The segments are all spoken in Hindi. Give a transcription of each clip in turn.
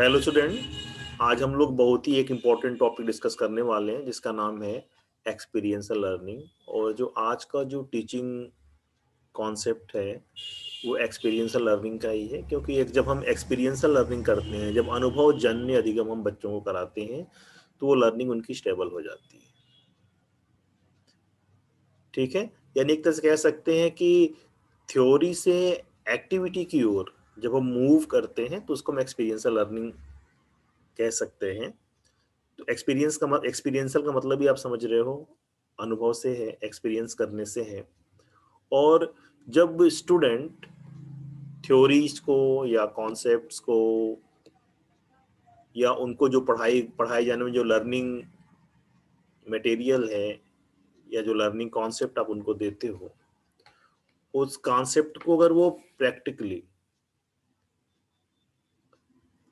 हेलो स्टूडेंट, आज हम लोग बहुत ही एक इम्पोर्टेंट टॉपिक डिस्कस करने वाले हैं जिसका नाम है एक्सपीरियंशियल लर्निंग। और जो आज का जो टीचिंग कॉन्सेप्ट है वो एक्सपीरियंशियल लर्निंग का ही है, क्योंकि एक जब हम एक्सपीरियंशियल लर्निंग करते हैं, जब अनुभव जन्य अधिगम हम बच्चों को कराते हैं तो वो लर्निंग उनकी स्टेबल हो जाती है। ठीक है, यानी एक तरह से कह सकते हैं कि थ्योरी से एक्टिविटी की ओर जब हम मूव करते हैं तो उसको हम एक्सपीरियंशियल लर्निंग कह सकते हैं। तो एक्सपीरियंशियल का मतलब ही आप समझ रहे हो, अनुभव से है, एक्सपीरियंस करने से है। और जब स्टूडेंट थ्योरीज को या कॉन्सेप्ट्स को या उनको जो पढ़ाई जाने में जो लर्निंग मटेरियल है या जो लर्निंग कॉन्सेप्ट आप उनको देते हो, उस कॉन्सेप्ट को अगर वो प्रैक्टिकली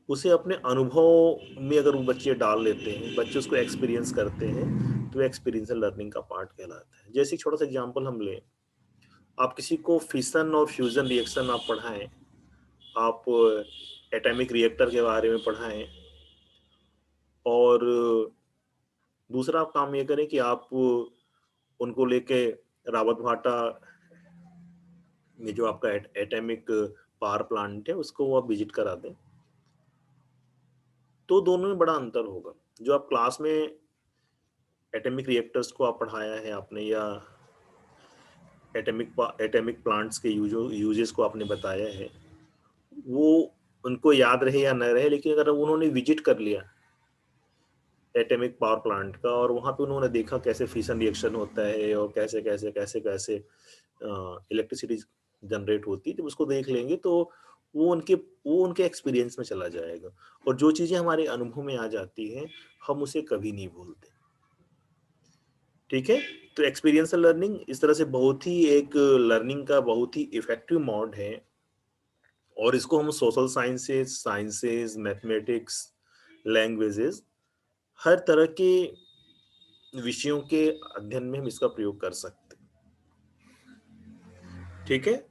उसे अपने अनुभव में अगर वो बच्चे डाल लेते हैं, बच्चे उसको एक्सपीरियंस करते हैं, तो एक्सपीरियंशियल लर्निंग का पार्ट कहलाता है। जैसे एक छोटा सा एग्जांपल हम लें, आप किसी को फिशन और फ्यूजन रिएक्शन आप पढ़ाएं, आप एटॉमिक रिएक्टर के बारे में पढ़ाएं, और दूसरा आप काम ये करें कि आप उनको लेके रावत भाटा में जो आपका एटॉमिक पावर प्लांट है उसको वो आप विजिट करा दें, तो दोनों में बड़ा अंतर होगा। जो आप क्लास में एटॉमिक रिएक्टर्स को आप पढ़ाया है आपने, या एटॉमिक प्लांट्स के यूजेस को आपने बताया है, वो उनको याद रहे या न रहे, लेकिन अगर उन्होंने विजिट कर लिया एटॉमिक पावर प्लांट का और वहां पे उन्होंने देखा कैसे फिशन रिएक्शन होता है और कैसे कैसे कैसे कैसे इलेक्ट्रिसिटी जनरेट होती है, जब उसको देख लेंगे तो वो उनके एक्सपीरियंस में चला जाएगा। और जो चीजें हमारे अनुभव में आ जाती हैं हम उसे कभी नहीं भूलते। ठीक है, तो एक्सपीरियंशियल लर्निंग इस तरह से बहुत ही एक लर्निंग का बहुत ही इफेक्टिव मोड है। और इसको हम सोशल साइंसेस, मैथमेटिक्स, लैंग्वेजेस, हर तरह के विषयों के अध्ययन में हम इसका प्रयोग कर सकते हैं। ठीक है,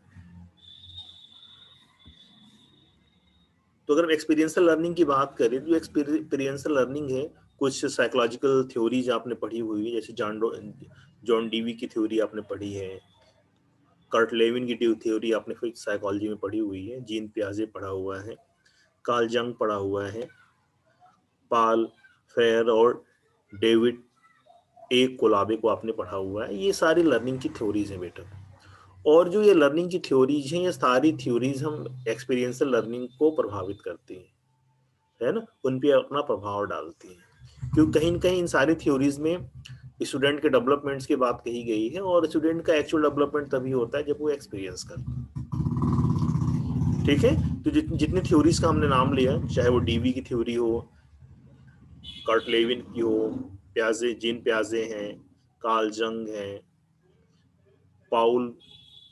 तो अगर हम एक्सपीरियंशियल लर्निंग की बात करें तो एक्सपीरियंशियल लर्निंग है, कुछ साइकोलॉजिकल थ्योरीज आपने पढ़ी हुई है, जैसे जॉन डीवी की थ्योरी आपने पढ़ी है, कर्ट लेविन की थ्योरी आपने फिर साइकोलॉजी में पढ़ी हुई है, जीन पियाजे पढ़ा हुआ है, कार्ल जंग पढ़ा हुआ है, पाल फेयर और डेविड ए कोलाबे को आपने पढ़ा हुआ है। ये सारी लर्निंग की थ्योरीज हैं बेटा। और जो ये लर्निंग की थ्योरीज हैं, ये सारी थ्योरीज हम एक्सपीरियंशियल लर्निंग को प्रभावित करती हैं, है ना, उन पे अपना प्रभाव डालती हैं। क्योंकि कहीं न कहीं इन सारी थ्योरीज में स्टूडेंट के डेवलपमेंट्स की बात कही गई है, और स्टूडेंट का एक्चुअल डेवलपमेंट तभी होता है जब वो एक्सपीरियंस करता है। ठीक है, तो जितनी थ्योरीज का हमने नाम लिया, चाहे वो डीवी की थ्योरी हो, कर्ट लेविन की हो, जीन प्याजे हैं, कार्ल जंग हैं, पाउल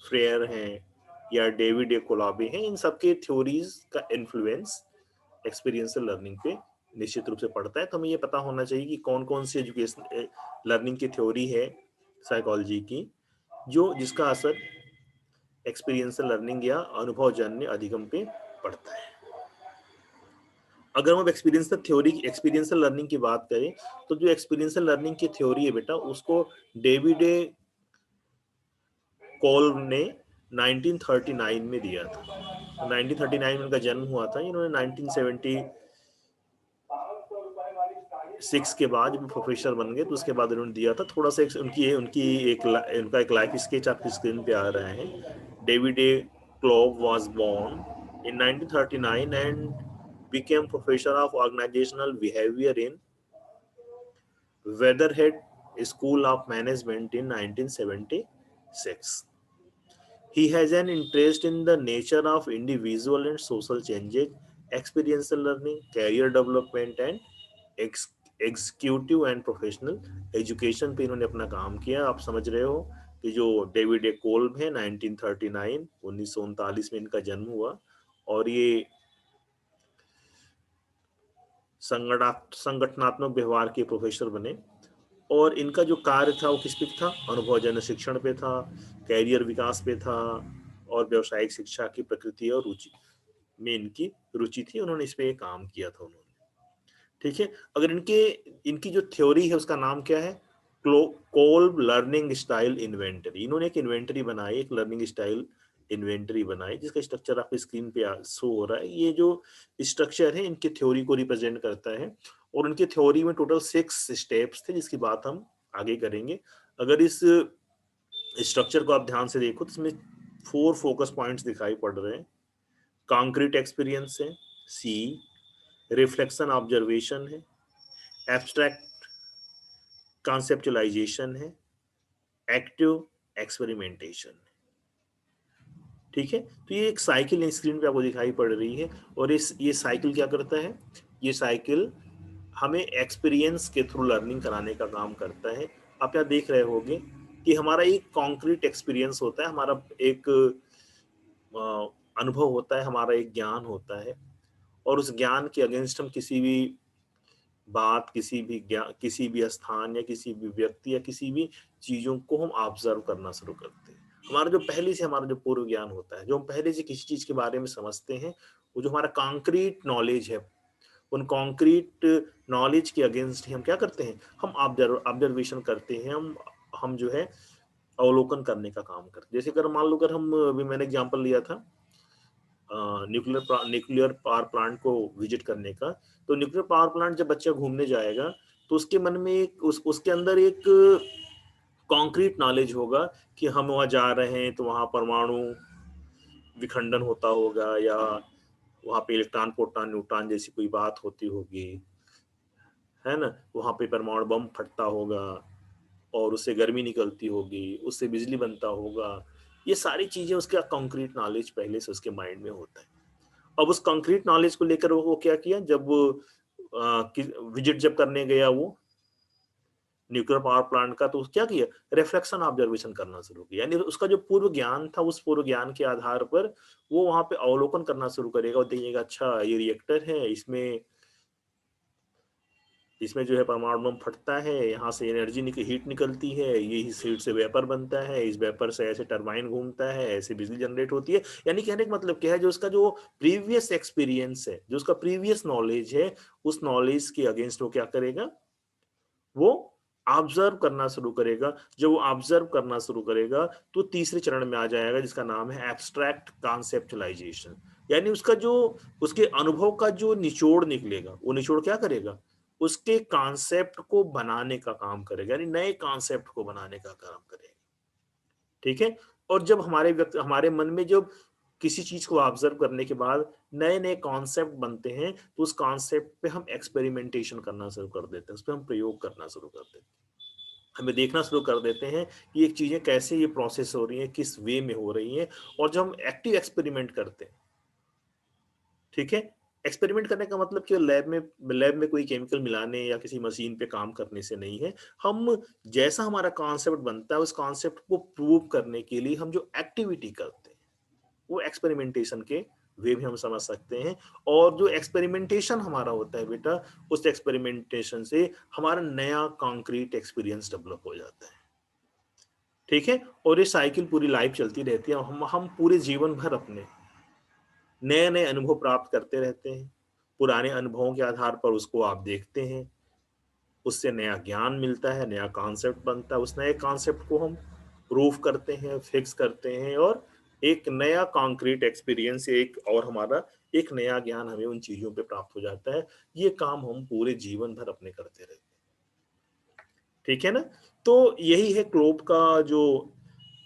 फ्रेयर हैं, या डेविड ए कोलाबे हैं, इन सबके थ्योरीज का इन्फ्लुएंस एक्सपीरियंशियल लर्निंग पे निश्चित रूप से पड़ता है। तो हमें ये पता होना चाहिए कि कौन कौन सी एजुकेशन लर्निंग की थ्योरी है साइकोलॉजी की, जो जिसका असर एक्सपीरियंशियल लर्निंग या अनुभवजन्य अधिगम पे पड़ता है। अगर हम एक्सपीरियंशियल लर्निंग की बात करें, तो जो एक्सपीरियंशियल लर्निंग की थ्योरी है बेटा, उसको डेविड ए कोल्ब ने 1939 में दिया था। तो 1939 में उनका जन्म हुआ था। इन्होंने 1976 के बाद जब प्रोफेसर बन गए तो उसके बाद उन्होंने दिया था। थोड़ा सा उनका एक लाइफ स्केच आपकी स्क्रीन पे आ रहा है। David A clove was born in 1939 and became professor of organizational behavior in Weatherhead School of Management in 1976. He has an interest in the nature of individual and social changes, experiential learning, career development and executive and professional education पे इन्होंने अपना काम किया। आप समझ रहे हो कि जो डेविड ए कोल्ब है 1939 में इनका जन्म हुआ, और ये संगठनात्मक व्यवहार के प्रोफेसर बने। और इनका जो कार्य था वो किस पे था? अनुभवजन्य शिक्षण पे था, कैरियर विकास पे था, और व्यवसायिक शिक्षा की प्रकृति और रुचि में इनकी रुचि थी, उन्होंने इस पे काम किया था उन्होंने। ठीक है, अगर इनकी जो थ्योरी है उसका नाम क्या है, कोल्ब लर्निंग स्टाइल इन्वेंटरी। इन्होंने एक इन्वेंटरी बनाई, एक लर्निंग स्टाइल इन्वेंटरी बनाई, जिसका स्ट्रक्चर आपकी स्क्रीन पे शो हो रहा है। ये जो स्ट्रक्चर है इनकी थ्योरी को रिप्रेजेंट करता है, और उनकी थ्योरी में टोटल 6 स्टेप्स थे, जिसकी बात हम आगे करेंगे। अगर इस स्ट्रक्चर को आप ध्यान से देखो तो इसमें 4 फोकस पॉइंट्स दिखाई पड़ रहे हैं। कॉन्क्रीट एक्सपीरियंस है, सी, रिफ्लेक्शन ऑब्जर्वेशन है, एब्स्ट्रैक्ट कॉन्सेप्चुलाइजेशन है, एक्टिव एक्सपेरिमेंटेशन है। ठीक है, तो ये एक साइकिल स्क्रीन पे आपको दिखाई पड़ रही है, और ये साइकिल क्या करता है, ये साइकिल हमें एक्सपीरियंस के थ्रू लर्निंग कराने का काम करता है। आप यहाँ देख रहे होंगे कि हमारा एक कॉन्क्रीट एक्सपीरियंस होता है, हमारा एक अनुभव होता है, हमारा एक ज्ञान होता है, और उस ज्ञान के अगेंस्ट हम किसी भी बात, किसी भी ज्ञान, किसी भी स्थान या किसी भी व्यक्ति या किसी भी चीजों को हम ऑब्जर्व करना शुरू करते हैं। हमारा जो पहले से हमारा जो पूर्व ज्ञान होता है, जो हम पहले से किसी चीज के बारे में समझते हैं, वो जो हमारा कॉन्क्रीट नॉलेज है, उन कॉन्क्रीट नॉलेज के अगेंस्ट ही हम क्या करते हैं, हम ऑब्जर्वेशन करते हैं, हम जो है अवलोकन करने का काम करते हैं। जैसे अगर मान लो, अगर हम अभी मैंने एग्जांपल लिया था न्यूक्लियर पावर प्लांट को विजिट करने का, तो न्यूक्लियर पावर प्लांट जब बच्चा घूमने जाएगा तो उसके मन में उसके अंदर एक कॉन्क्रीट नॉलेज होगा कि हम वहाँ जा रहे हैं तो वहाँ परमाणु विखंडन होता होगा, या वहाँ पे इलेक्ट्रॉन प्रोटॉन न्यूट्रॉन जैसी कोई बात होती होगी, है ना, वहाँ पे परमाणु बम फटता होगा और उससे गर्मी निकलती होगी, उससे बिजली बनता होगा। ये सारी चीजें उसका कॉन्क्रीट नॉलेज पहले से उसके माइंड में होता है। अब उस कंक्रीट नॉलेज को लेकर वो क्या किया, जब विजिट जब करने गया वो न्यूक्लियर पावर प्लांट का, तो क्या किया, रिफ्लेक्शन ऑब्जर्वेशन करना शुरू किया। यानी उसका जो पूर्व ज्ञान था, उस पूर्व ज्ञान के आधार पर वो वहां पे अवलोकन करना शुरू करेगा और देखिएगा, अच्छा ये रिएक्टर है, इसमें इसमें जो है परमाणु बम फटता है, यहाँ से एनर्जी हीट निकलती है, ये इस हीट से वेपर बनता है, इस वेपर से ऐसे टरबाइन घूमता है, ऐसे बिजली जनरेट होती है। यानी कहने का मतलब क्या है, जो उसका जो प्रीवियस एक्सपीरियंस है, जो उसका प्रीवियस नॉलेज है, उस नॉलेज के अगेंस्ट वो क्या करेगा, वो ऑब्जर्व करना शुरू करेगा। जब वो ऑब्जर्व करना शुरू करेगा तो तीसरे चरण में आ जाएगा, जिसका नाम है एब्स्ट्रैक्ट कॉन्सेप्चुलाइजेशन। यानी उसका जो उसके अनुभव का जो निचोड़ निकलेगा, वो निचोड़ क्या करेगा, उसके कॉन्सेप्ट को बनाने का काम करेगा, यानी नए कॉन्सेप्ट को बनाने का काम करेगा। ठीक है, और जब हमारे मन में जब किसी चीज को ऑब्जर्व करने के बाद नए नए कॉन्सेप्ट बनते हैं, तो उस कॉन्सेप्ट पे हम एक्सपेरिमेंटेशन करना शुरू कर देते हैं, उस पर हम प्रयोग करना शुरू कर देते हैं, हमें देखना शुरू कर देते हैं कि एक चीजें कैसे ये प्रोसेस हो रही हैं, किस वे में हो रही हैं। और जब हम एक्टिव एक्सपेरिमेंट करते हैं, ठीक है, एक्सपेरिमेंट करने का मतलब कि लैब में कोई केमिकल मिलाने या किसी मशीन पे काम करने से नहीं है। हम जैसा हमारा कॉन्सेप्ट बनता है, उस कॉन्सेप्ट को प्रूव करने के लिए हम जो एक्टिविटी करते हैं, वो एक्सपेरिमेंटेशन के वे भी हम समझ सकते हैं। और जो एक्सपेरिमेंटेशन हमारा होता है बेटा, उस एक्सपेरिमेंटेशन से हमारा नया कॉन्क्रीट एक्सपीरियंस डेवलप हो जाता है। ठीक है, और ये साइकिल पूरी लाइफ चलती रहती है। हम पूरे जीवन भर अपने नए नए अनुभव प्राप्त करते रहते हैं। पुराने अनुभवों के आधार पर उसको आप देखते हैं, उससे नया ज्ञान मिलता है, नया कॉन्सेप्ट बनता है, उस नए कॉन्सेप्ट को हम प्रूफ करते हैं, फिक्स करते हैं, और एक नया कॉन्क्रीट एक्सपीरियंस, एक और हमारा एक नया ज्ञान हमें उन चीजों पे प्राप्त हो जाता है। ये काम हम पूरे जीवन भर अपने करते रहते हैं। ठीक है ना, तो यही है क्लोब का जो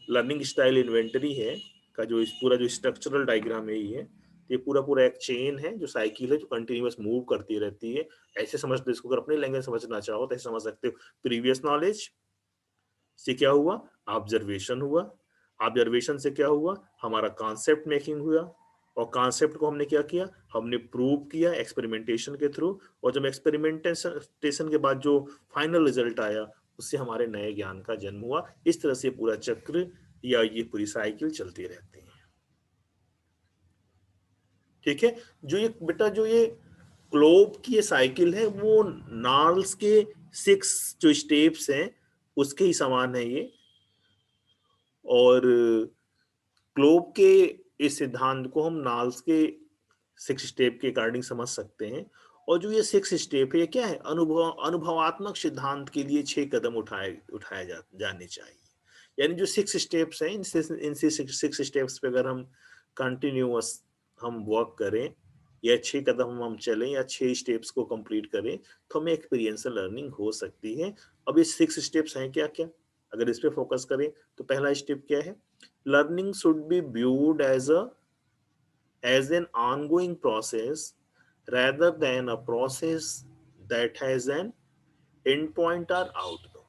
लर्निंग स्टाइल इन्वेंटरी है, का जो इस पूरा जो स्ट्रक्चरल डायग्राम है, ये पूरा पूरा एक चेन है, जो साइकिल है, जो कंटिन्यूअस मूव करती रहती है। ऐसे समझ लो इसको, अगर अपनी लैंग्वेज समझना चाहो तो ऐसे समझ सकते हो। प्रीवियस नॉलेज से क्या हुआ, ऑब्जर्वेशन हुआ, ऑब्जर्वेशन से क्या हुआ, हमारा कॉन्सेप्ट मेकिंग हुआ, और कॉन्सेप्ट को हमने क्या किया, हमने प्रूव किया एक्सपेरिमेंटेशन के थ्रू, और जब एक्सपेरिमेंटेशन के बाद जो फाइनल रिजल्ट आया, उससे हमारे नए ज्ञान का जन्म हुआ। इस तरह से पूरा चक्र या ये पूरी साइकिल चलती रहती है। ठीक है, जो ये बेटा जो ये क्लोब की ये साइकिल है, वो नार्ल्स के 6 जो स्टेप्स हैं उसके ही समान है ये। और क्लोब के इस सिद्धांत को हम नाल्स के 6 स्टेप के अकॉर्डिंग समझ सकते हैं। और जो ये 6 स्टेप है, ये क्या है, अनुभवात्मक सिद्धांत के लिए 6 कदम उठाए जाने चाहिए। यानी जो 6 स्टेप्स हैं, इनसे 6 स्टेप्स पे अगर हम कंटिन्यूअस हम वर्क करें, या 6 कदम हम चलें, या 6 स्टेप्स को कंप्लीट करें, तो हमें एक्सपीरियंशियल लर्निंग हो सकती है। अब ये 6 स्टेप्स हैं क्या क्या, अगर इस पे फोकस करें तो पहला स्टेप क्या है, learning should be viewed as an ongoing process rather than a process that has an endpoint or outcome।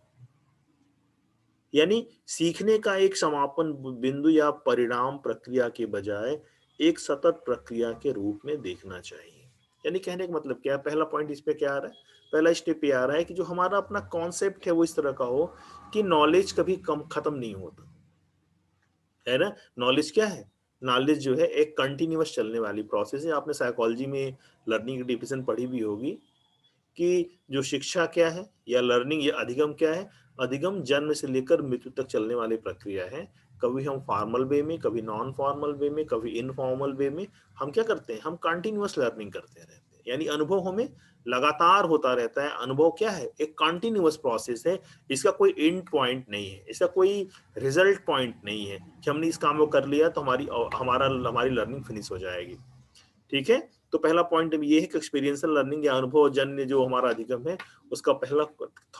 यानी सीखने का एक समापन बिंदु या परिणाम प्रक्रिया के बजाय एक सतत प्रक्रिया के रूप में देखना चाहिए। यानी कहने का मतलब क्या है, पहला पॉइंट इस पे क्या आ रहा है, पहला स्टेप ये आ रहा है कि जो हमारा अपना कॉन्सेप्ट है वो इस तरह का हो कि नॉलेज कभी कम खत्म नहीं होता है ना। नॉलेज क्या है, नॉलेज जो है एक कंटिन्यूअस चलने वाली प्रोसेस है। आपने साइकोलॉजी में लर्निंग की डिफिनेशन पढ़ी भी होगी कि जो शिक्षा क्या है या लर्निंग या अधिगम क्या है, अधिगम जन्म से लेकर मृत्यु तक चलने वाली प्रक्रिया है। कभी हम फॉर्मल वे में, कभी नॉन फॉर्मल वे में, कभी इनफॉर्मल वे में हम क्या करते हैं, हम कंटिन्यूअस लर्निंग करते रहते हैं। यानी अनुभव हमें लगातार होता रहता है। अनुभव क्या है, एक कंटिन्यूअस प्रोसेस है। इसका कोई एंड पॉइंट नहीं है, इसका कोई रिजल्ट पॉइंट नहीं है कि हमने इस काम को कर लिया तो हमारी लर्निंग फिनिश हो जाएगी। ठीक है, तो पहला पॉइंट ये है कि एक्सपीरियंशियल लर्निंग या अनुभव जन्य जो हमारा अधिगम है, उसका पहला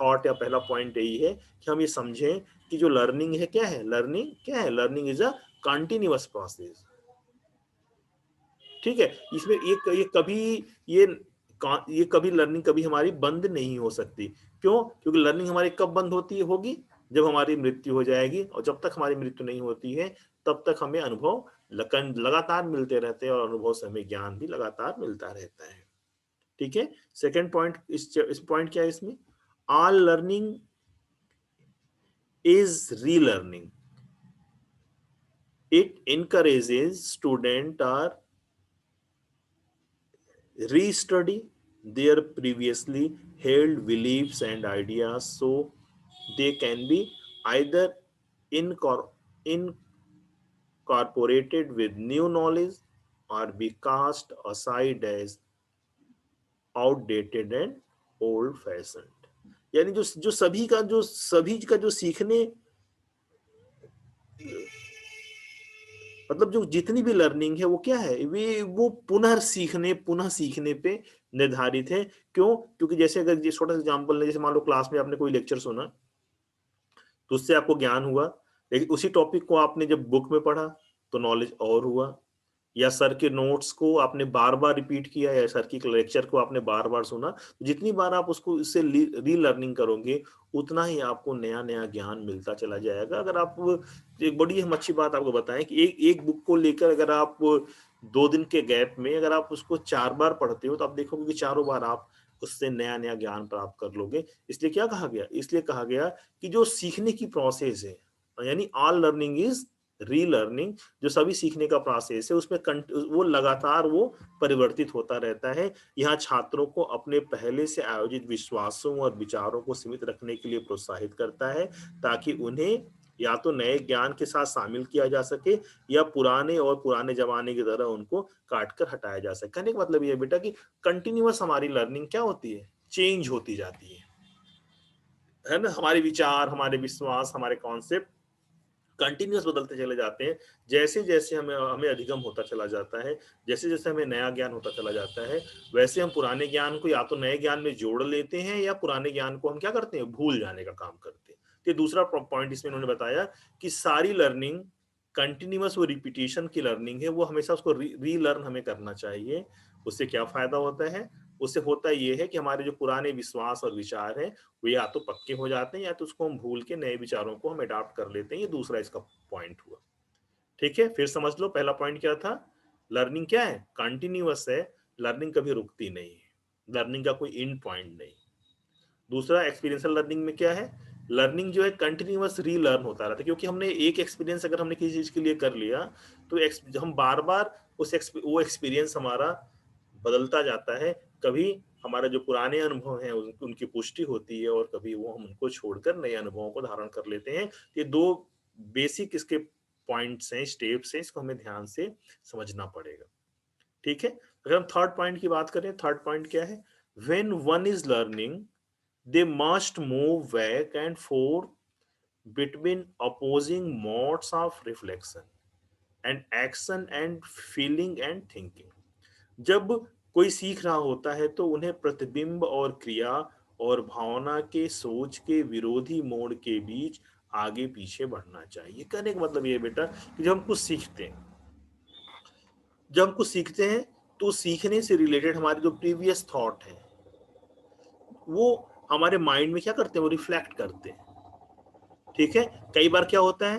थॉट या पहला पॉइंट यही है कि हम ये समझें कि जो लर्निंग है क्या है, लर्निंग क्या है, learning is a continuous process. ठीक है, इसमें ये ये कभी लर्निंग कभी हमारी बंद नहीं हो सकती। क्यों, क्योंकि लर्निंग हमारी कब बंद होती है, होगी जब हमारी मृत्यु हो जाएगी। और जब तक हमारी मृत्यु नहीं होती है तब तक हमें अनुभव लगातार मिलते रहते हैं, और अनुभव से हमें ज्ञान भी लगातार मिलता रहता है। ठीक है, सेकेंड पॉइंट, इस पॉइंट क्या है इसमें, all learning is relearning. It encourages student are restudy their previously held beliefs and ideas so they can be either incor- incorporated with new knowledge or be cast aside as outdated and old fashioned। यानी जो सीखने, मतलब जो जितनी भी लर्निंग है वो क्या है, वे वो पुनः सीखने पे निर्धारित है। क्यों, क्योंकि जैसे अगर ये छोटा सा एग्जांपल ले, जैसे मान लो क्लास में आपने कोई लेक्चर सुना तो उससे आपको ज्ञान हुआ, लेकिन उसी टॉपिक को आपने जब बुक में पढ़ा तो नॉलेज और हुआ। या सर के नोट्स को आपने बार बार रिपीट किया, या सर की लेक्चर को आपने बार बार सुना, तो जितनी बार आप उसको इससे री लर्निंग करोगे उतना ही आपको नया नया ज्ञान मिलता चला जाएगा। अगर आप, एक बड़ी हम अच्छी बात आपको बताएं कि एक एक बुक को लेकर अगर आप 2 दिन के गैप में अगर आप उसको 4 बार पढ़ते हो तो आप देखोगे कि चारों बार आप उससे नया नया ज्ञान प्राप्त कर लोगे। इसलिए क्या कहा गया, इसलिए कहा गया कि जो सीखने की प्रोसेस है, यानी ऑल लर्निंग इज री लर्निंग, जो सभी सीखने का प्रोसेस है उसमें वो लगातार वो परिवर्तित होता रहता है। यहाँ छात्रों को अपने पहले से आयोजित विश्वासों और विचारों को सीमित रखने के लिए प्रोत्साहित करता है, ताकि उन्हें या तो नए ज्ञान के साथ शामिल किया जा सके, या पुराने जमाने की तरह उनको काट कर हटाया जा सके। कहने का मतलब ये बेटा कि कंटिन्यूअस हमारी लर्निंग क्या होती है, चेंज होती जाती है ना। हमारे विचार, हमारे विश्वास, हमारे कॉन्सेप्ट कंटिन्यूअस बदलते चले जाते हैं। जैसे जैसे हमें हमें अधिगम होता चला जाता है, जैसे जैसे हमें नया ज्ञान होता चला जाता है, वैसे हम पुराने ज्ञान को या तो नए ज्ञान में जोड़ लेते हैं, या पुराने ज्ञान को हम क्या करते हैं, भूल जाने का काम करते हैं। तो दूसरा पॉइंट इसमें उन्होंने बताया कि सारी लर्निंग कंटिन्यूअस, वो रिपीटेशन की लर्निंग है, वो हमेशा उसको री लर्न हमें करना चाहिए। उससे क्या फायदा होता है, उससे होता ये है कि हमारे जो पुराने विश्वास और विचार है वो या तो पक्के हो जाते हैं, या तो उसको हम भूल के नए विचारों को हम अडॉप्ट कर लेते हैं। ये दूसरा इसका पॉइंट हुआ। ठीक है, फिर समझ लो पहला पॉइंट क्या था, लर्निंग क्या है, कंटिन्यूअस है, लर्निंग कभी रुकती नहीं है, लर्निंग का कोई एंड पॉइंट नहीं। दूसरा एक्सपीरियंशियल लर्निंग में क्या है, लर्निंग जो है कंटिन्यूअस री लर्न होता रहता है, क्योंकि हमने एक एक्सपीरियंस अगर हमने किसी चीज के लिए कर लिया तो हम बार बार वो एक्सपीरियंस हमारा बदलता जाता है। कभी हमारे जो पुराने अनुभव हैं उनकी पुष्टि होती है, और कभी वो हम उनको छोड़कर नए अनुभवों को धारण कर लेते हैं। ये 2 बेसिक इसके पॉइंट्स हैं, स्टेप्स हैं, इसको हमें ध्यान से समझना पड़ेगा। ठीक है, अगर हम थर्ड पॉइंट की बात करें, थर्ड पॉइंट क्या है? When one is learning they must move back and fourth between opposing modes of reflection and action and feeling and thinking. जब कोई सीख रहा होता है तो उन्हें प्रतिबिंब और क्रिया और भावना के सोच के विरोधी मोड़ के बीच आगे पीछे बढ़ना चाहिए। कहने का मतलब ये बेटा कि जब हम कुछ सीखते हैं, जब हम कुछ सीखते हैं तो सीखने से रिलेटेड हमारे जो प्रीवियस थॉट है वो हमारे माइंड में क्या करते हैं, वो रिफ्लेक्ट करते हैं। ठीक है, कई बार क्या होता है,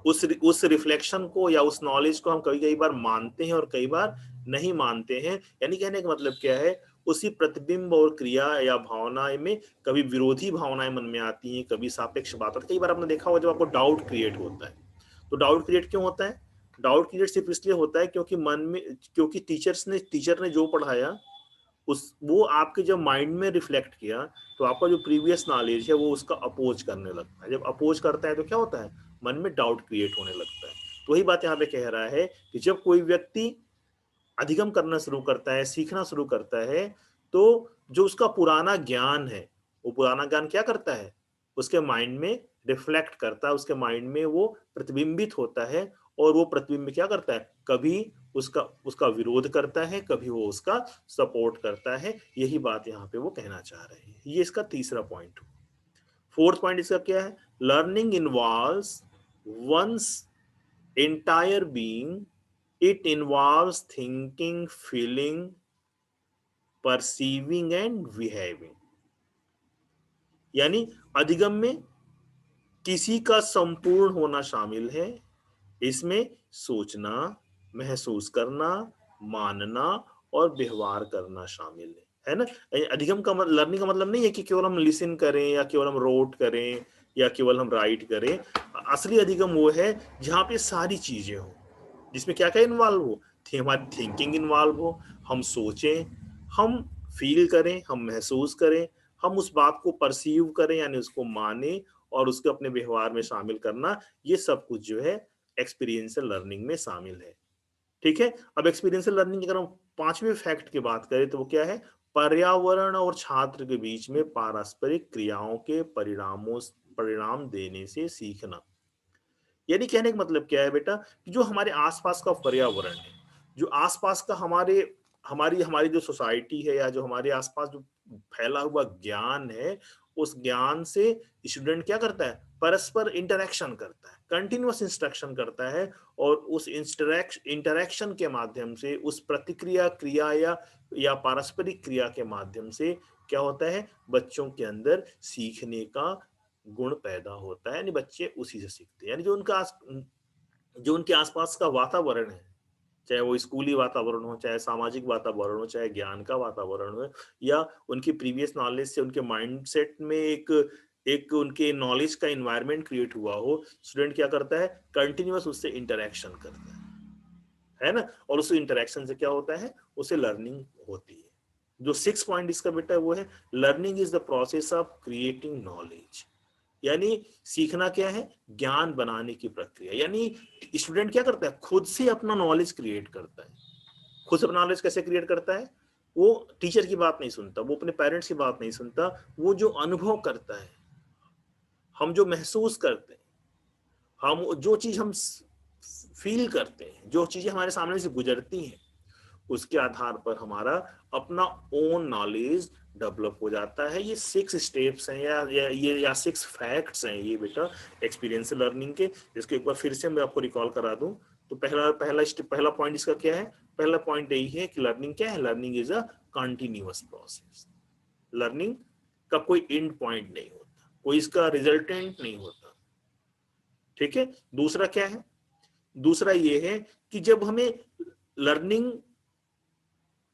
उस रिफ्लेक्शन को या उस नॉलेज को हम कई कई बार मानते हैं और कई बार नहीं मानते हैं। यानी कहने का मतलब क्या है, उसी प्रतिबिंब और क्रिया या भावना में कभी विरोधी भावनाएं मन में आती हैं, कभी सापेक्ष बात आती है। कई बार आपने देखा होगा जब आपको डाउट क्रिएट होता है, तो डाउट क्रिएट क्यों होता है? डाउट क्रिएट सिर्फ इसलिए होता है क्योंकि मन में, क्योंकि टीचर ने जो पढ़ाया उस वो आपके जब माइंड में रिफ्लेक्ट किया तो आपका जो प्रीवियस नॉलेज है वो उसका अपोज करने लगता है। जब अपोज करता है तो क्या होता है, मन में डाउट क्रिएट होने लगता है। तो वही बात यहाँ पे कह रहा है कि जब कोई व्यक्ति अधिगम करना शुरू करता है, सीखना शुरू करता है, तो जो उसका पुराना ज्ञान है वो पुराना ज्ञान क्या करता है, उसके माइंड में रिफ्लेक्ट करता है, उसके माइंड में वो प्रतिबिंबित होता है। और वो प्रतिबिंब क्या करता है, कभी उसका उसका विरोध करता है, कभी वो उसका सपोर्ट करता है। यही बात यहाँ पे वो कहना चाह रहे हैं। ये इसका तीसरा पॉइंट। फोर्थ पॉइंट इसका क्या है? Learning involves one's entire being, it involves thinking, feeling, perceiving and behaving. यानी अधिगम में किसी का संपूर्ण होना शामिल है। इसमें सोचना, महसूस करना, मानना और व्यवहार करना शामिल है ना? अधिगम का मतलब, लर्निंग का मतलब नहीं है कि केवल हम लिसन करें या केवल हम रोट करें या केवल हम राइट करें। असली अधिगम वो है जहाँ पे सारी चीजें हो, जिसमें क्या क्या इन्वॉल्व हो, हमारी थिंकिंग इन्वॉल्व हो, हम सोचें, हम फील करें, हम महसूस करें, हम उस बात को परसीव करें यानी उसको माने और उसको अपने व्यवहार में शामिल करना। ये सब कुछ जो है एक्सपीरियंशियल लर्निंग में शामिल है। ठीक है, अब एक्सपीरियंशियल लर्निंग की अगर हम पांचवें फैक्ट की बात करें तो वो क्या है? पर्यावरण और छात्र के बीच में पारस्परिक क्रियाओं के परिणाम देने से सीखना। यानी कहने का मतलब क्या है बेटा, कि जो हमारे आसपास का पर्यावरण है, जो आसपास का हमारे हमारी हमारी जो सोसाइटी है या जो हमारे आसपास जो फैला हुआ ज्ञान है, उस ज्ञान से स्टूडेंट क्या करता है, परस्पर इंटरेक्शन करता है, कंटिन्यूअस इंस्ट्रक्शन करता है। और उस इंटरेक्शन के माध्यम से, उस प्रतिक्रिया क्रिया या पारस्परिक क्रिया के माध्यम से क्या होता है, बच्चों के अंदर सीखने का गुण पैदा होता है। यानी बच्चे उसी से सीखते हैं। यानी जो उनके आसपास का वातावरण है, चाहे वो स्कूली वातावरण हो, चाहे सामाजिक वातावरण हो, चाहे ज्ञान का वातावरण हो, या उनकी प्रीवियस नॉलेज से उनके माइंडसेट में एक एक उनके नॉलेज का एनवायरनमेंट क्रिएट हुआ हो, स्टूडेंट क्या करता है, कंटिन्यूअस उससे इंटरेक्शन करता है ना? और उस इंटरेक्शन से क्या होता है, उसे लर्निंग होती है। जो सिक्स पॉइंट इसका बेटा वो है, learning is the process of creating knowledge. यानी सीखना क्या है, ज्ञान बनाने की प्रक्रिया। यानी स्टूडेंट क्या करता है, खुद से अपना नॉलेज क्रिएट करता है। खुद से अपना नॉलेज कैसे क्रिएट करता है? वो टीचर की बात नहीं सुनता, वो अपने पेरेंट्स की बात नहीं सुनता, वो जो अनुभव करता है, हम जो महसूस करते हैं, हम जो चीज हम फील करते हैं, जो चीजें हमारे सामने से गुजरती हैं, उसके आधार पर हमारा अपना ओन नॉलेज डेवलप हो जाता है। ये सिक्स स्टेप्स हैं या सिक्स फैक्ट्स हैं ये बेटा एक्सपीरियंशियल लर्निंग के, जिसको एक बार फिर से मैं आपको रिकॉल करा दूं। तो पहला पॉइंट इसका क्या है? पहला पॉइंट यही है कि लर्निंग क्या है, learning is a continuous process. Learning का कोई एंड पॉइंट नहीं होता, कोई इसका रिजल्टेंट नहीं होता। ठीक है, दूसरा क्या है? दूसरा ये है कि जब हमें लर्निंग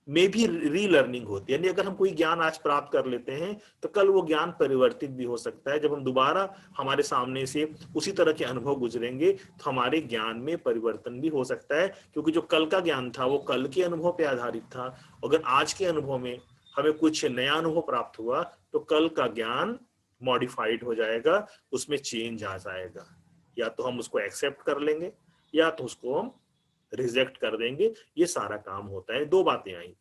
में भी री लर्निंग होती है। यानी अगर हम कोई ज्ञान आज प्राप्त कर लेते हैं तो कल वो ज्ञान परिवर्तित भी हो सकता है। जब हम दोबारा हमारे सामने से उसी तरह के अनुभव गुजरेंगे तो हमारे ज्ञान में परिवर्तन भी हो सकता है, क्योंकि जो कल का ज्ञान था वो कल के अनुभव पे आधारित था। अगर आज के अनुभव में हमें कुछ नया अनुभव प्राप्त हुआ तो कल का ज्ञान मॉडिफाइड हो जाएगा, उसमें चेंज आ जाएगा। या तो हम उसको एक्सेप्ट कर लेंगे या तो उसको हम रिजेक्ट कर देंगे, ये सारा काम होता है। दो बातें आई,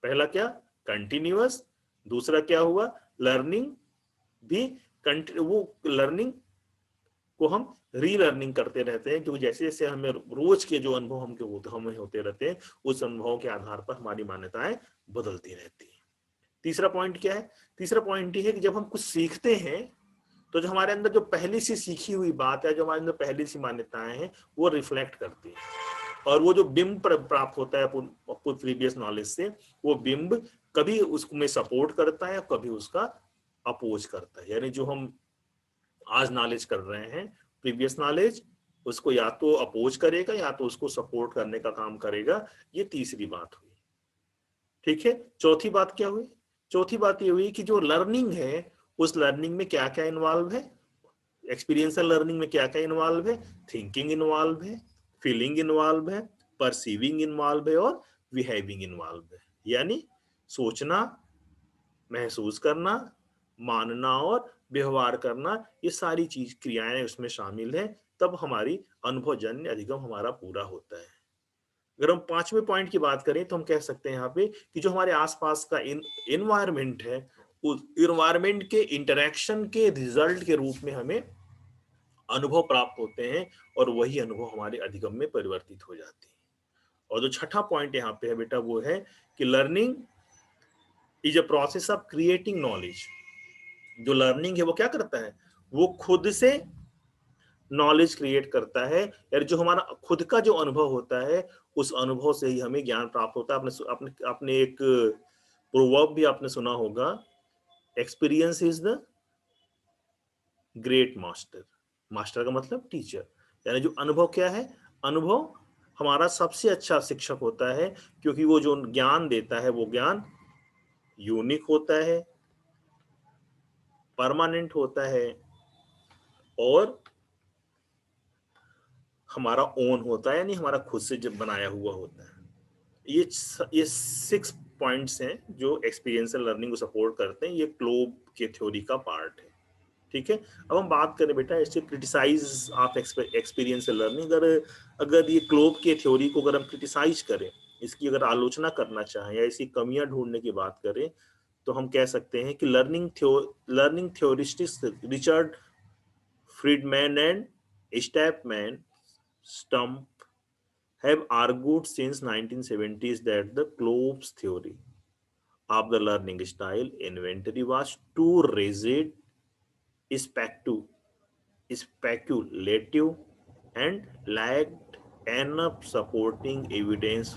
पहला क्या, कंटिन्यूअस, दूसरा क्या हुआ, लर्निंग भी वो लर्निंग को हम रीलर्निंग करते रहते हैं, क्योंकि जैसे जैसे हमें रोज के जो अनुभव हमें होते रहते हैं, उस अनुभवों के आधार पर हमारी मान्यताएं बदलती रहती हैं। तीसरा पॉइंट क्या है, तीसरा पॉइंट ये है कि जब हम कुछ सीखते हैं तो जो हमारे अंदर जो पहले से सीखी हुई बात है, जो हमारे अंदर पहले से मान्यताएं हैं, वो रिफ्लेक्ट करती है। और वो जो बिंब प्राप्त होता है प्रीवियस नॉलेज से, वो बिंब कभी उसमें सपोर्ट करता है, कभी उसका अपोज करता है। यानी जो हम आज नॉलेज कर रहे हैं, प्रीवियस नॉलेज उसको या तो अपोज करेगा या तो उसको सपोर्ट करने का काम करेगा। ये तीसरी बात हुई। ठीक है, चौथी बात क्या हुई, चौथी बात ये हुई कि जो लर्निंग है, उस लर्निंग में क्या क्या इन्वॉल्व है, एक्सपीरियंशियल लर्निंग में क्या क्या इन्वॉल्व है, थिंकिंग इन्वॉल्व है, फीलिंग इन्वॉल्व है, परसीविंग इन्वॉल्व है और बिहेविंग इन्वॉल्व है। यानी सोचना, महसूस करना, मानना और व्यवहार करना, ये सारी चीज क्रियाएं उसमें शामिल है, तब हमारी अनुभवजन्य अधिगम हमारा पूरा होता है। अगर हम पांचवें पॉइंट की बात करें तो हम कह सकते हैं यहाँ पे कि जो हमारे आसपास का इन्वायरमेंट है, उस इन्वायरमेंट के इंटरेक्शन के रिजल्ट के रूप में हमें अनुभव प्राप्त होते हैं, और वही अनुभव हमारे अधिगम में परिवर्तित हो जाती है। और जो छठा पॉइंट यहाँ पे है बेटा, वो है कि learning is a process of creating knowledge. जो लर्निंग है वो क्या करता है, वो खुद से नॉलेज क्रिएट करता है। यार जो हमारा खुद का जो अनुभव होता है, उस अनुभव से ही हमें ज्ञान प्राप्त होता है। आपने एक प्रोवर्ब भी आपने सुना होगा, experience is the great master. Master का मतलब टीचर। यानी जो अनुभव क्या है, अनुभव हमारा सबसे अच्छा शिक्षक होता है, क्योंकि वो जो ज्ञान देता है, वो ज्ञान यूनिक होता है, परमानेंट होता है और हमारा ओन होता है, यानी हमारा खुद से जब बनाया हुआ होता है। ये 6 पॉइंट्स हैं जो एक्सपीरियंशियल लर्निंग को सपोर्ट करते हैं। ये क्लोब के थ्योरी का पार्ट है। ठीक है, अब हम बात करें बेटा इससे क्रिटिसाइज ऑफ एक्सपीरियंशियल लर्निंग। अगर ये क्लोब के थ्योरी को अगर हम क्रिटिसाइज करें, इसकी अगर आलोचना करना चाहें या इसकी कमियां ढूंढने की बात करें, तो हम कह सकते हैं कि learning theorists Richard Friedman and Stepman Stump have argued since 1970s that the Kloob's theory of the learning style inventory was too rigid, speculative, and lacked enough supporting evidence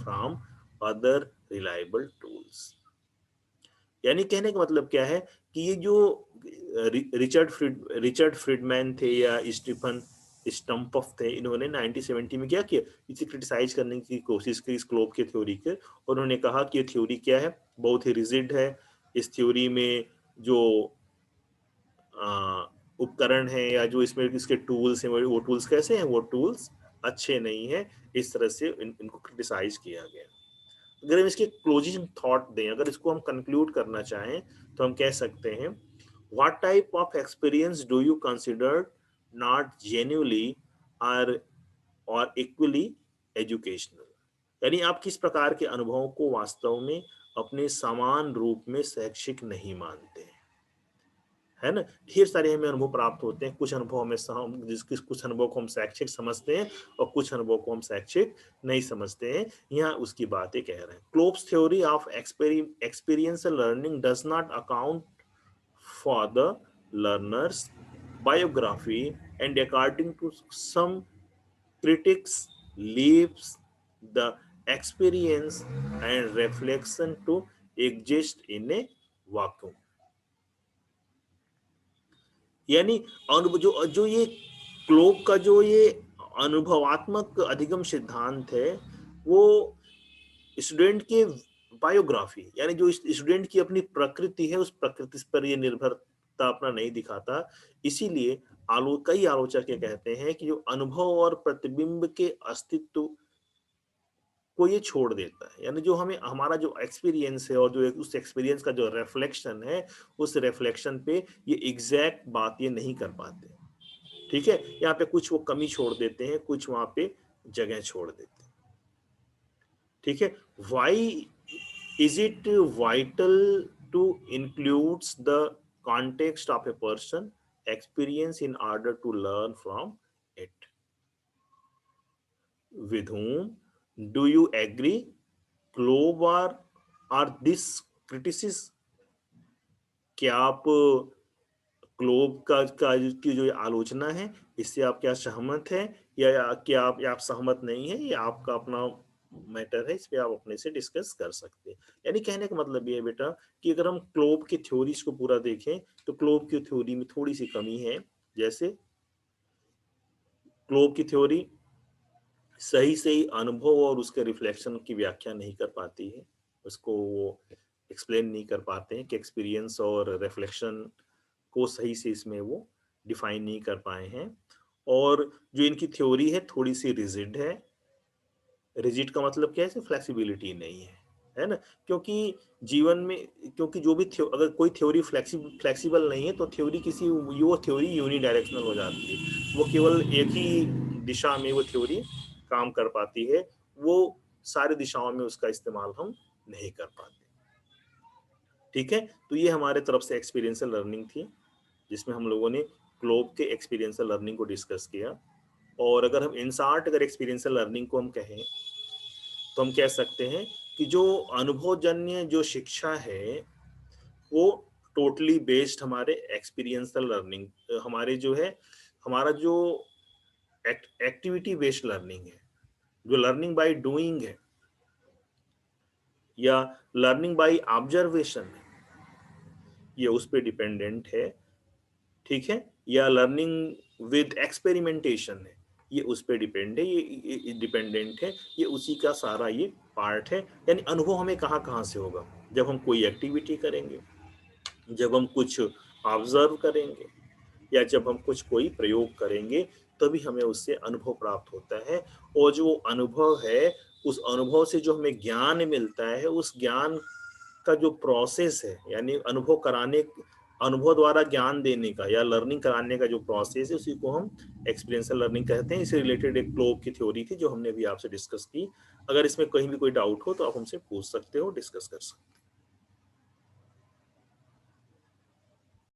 from other reliable tools. यानी कहने का मतलब क्या है कि ये जो रिचर्ड फ्रीडमैन थे या स्टीफन स्टम्पफ थे, इन्होंने 1970 में क्या किया, इसे क्रिटिसाइज करने की कोशिश की इस क्लोब के थ्योरी के। और उन्होंने कहा कि ये थ्योरी क्या है, बहुत ही रिजिड है। इस थ्योरी में जो उपकरण है या जो इसमें इसके टूल्स हैं, वो टूल्स कैसे हैं, वो टूल्स अच्छे नहीं है। इस तरह से इनको क्रिटिसाइज किया गया। अगर हम इसके क्लोजिंग थॉट दें, अगर इसको हम कंक्लूड करना चाहें, तो हम कह सकते हैं, what type of experience do you consider not genuinely और इक्वली एजुकेशनल। यानी आप किस प्रकार के अनुभवों को वास्तव में अपने समान रूप में शैक्षिक नहीं मानते हैं, है ना। ढेर सारे हमें अनुभव प्राप्त होते हैं, कुछ अनुभव हमें कुछ अनुभव को हम शैक्षिक समझते हैं और कुछ अनुभव को हम शैक्षिक नहीं समझते हैं। यहाँ उसकी बातें कह रहे हैं। Kolb's theory of experiential learning does not account for the learners biography, and according to some critics leaves the experience and reflection to exist in a vacuum। यानी जो जो ये क्लोब का जो ये अनुभवात्मक अधिगम सिद्धांत है, वो स्टूडेंट के बायोग्राफी, यानी जो स्टूडेंट की अपनी प्रकृति है, उस प्रकृति पर ये निर्भरता अपना नहीं दिखाता। इसीलिए कई आलोचक ये कहते हैं कि जो अनुभव और प्रतिबिंब के अस्तित्व को ये छोड़ देता है। यानी जो हमें हमारा जो एक्सपीरियंस है और जो उस एक्सपीरियंस का जो रिफ्लेक्शन है, उस रिफ्लेक्शन पे ये एग्जैक्ट बात ये नहीं कर पाते। ठीक है, यहाँ पे कुछ वो कमी छोड़ देते हैं, कुछ वहां पे जगह छोड़ देते हैं। ठीक है, why is it vital to includes the context of a person experience in order to learn from it? with whom do you agree, Kolb or this criticism? क्या आप क्लोब का की जो आलोचना है इससे आप क्या सहमत हैं, या क्या आप सहमत नहीं है? ये आपका अपना मैटर है, इस पे आप अपने से डिस्कस कर सकते हैं। यानी कहने का मतलब ये है बेटा कि अगर हम क्लोब की थ्योरीज को पूरा देखें तो क्लोब की थ्योरी में थोड़ी सी कमी है। जैसे क्लोब की थ्योरी सही सही अनुभव और उसके रिफ्लेक्शन की व्याख्या नहीं कर पाती है, उसको वो एक्सप्लेन नहीं कर पाते हैं कि एक्सपीरियंस और रिफ्लेक्शन को सही से इसमें वो डिफाइन नहीं कर पाए हैं। और जो इनकी थ्योरी है थोड़ी सी रिजिड है। रिजिड का मतलब क्या है? फ्लेक्सिबिलिटी नहीं है ना? क्योंकि जीवन में, क्योंकि जो भी अगर कोई थ्योरी फ्लेक्सिबल नहीं है तो थ्योरी किसी वो थ्योरी यूनिडायरेक्शनल हो जाती है, वो केवल एक ही दिशा में वो थ्योरी काम कर पाती है, वो सारी दिशाओं में उसका इस्तेमाल हम नहीं कर पाते। ठीक है, तो ये हमारे तरफ से एक्सपीरियंशियल लर्निंग थी जिसमें हम लोगों ने क्लोब के एक्सपीरियंशियल लर्निंग को डिस्कस किया। और अगर हम इन शार्ट अगर एक्सपीरियंशियल लर्निंग को हम कहें तो हम कह सकते हैं कि जो अनुभवजन्य जो शिक्षा है वो टोटली बेस्ड हमारे एक्सपीरियंशियल लर्निंग, हमारे जो है हमारा जो एक्टिविटी बेस्ड लर्निंग है, जो लर्निंग बाय डूइंग है या लर्निंग बाय ऑब्जर्वेशन है, ये उस पर डिपेंडेंट है। ठीक है, या लर्निंग विद एक्सपेरिमेंटेशन है, ये उस पर डिपेंड है, ये डिपेंडेंट है, ये उसी का सारा ये पार्ट है। यानी अनुभव हमें कहाँ कहाँ से होगा? जब हम कोई एक्टिविटी करेंगे, जब हम कुछ ऑब्जर्व करेंगे, या जब हम कुछ कोई प्रयोग करेंगे, तभी हमें उससे अनुभव प्राप्त होता है। और जो अनुभव है, उस अनुभव से जो हमें ज्ञान मिलता है, उस ज्ञान का जो प्रोसेस है, यानी अनुभव द्वारा ज्ञान देने का या लर्निंग कराने का जो प्रोसेस है, उसी को हम एक्सपीरियंशियल लर्निंग कहते हैं। इससे रिलेटेड एक क्लोब की थ्योरी थी जो हमने भी आपसे डिस्कस की। अगर इसमें कहीं भी कोई डाउट हो तो आप हमसे पूछ सकते हो, डिस्कस कर सकते हो।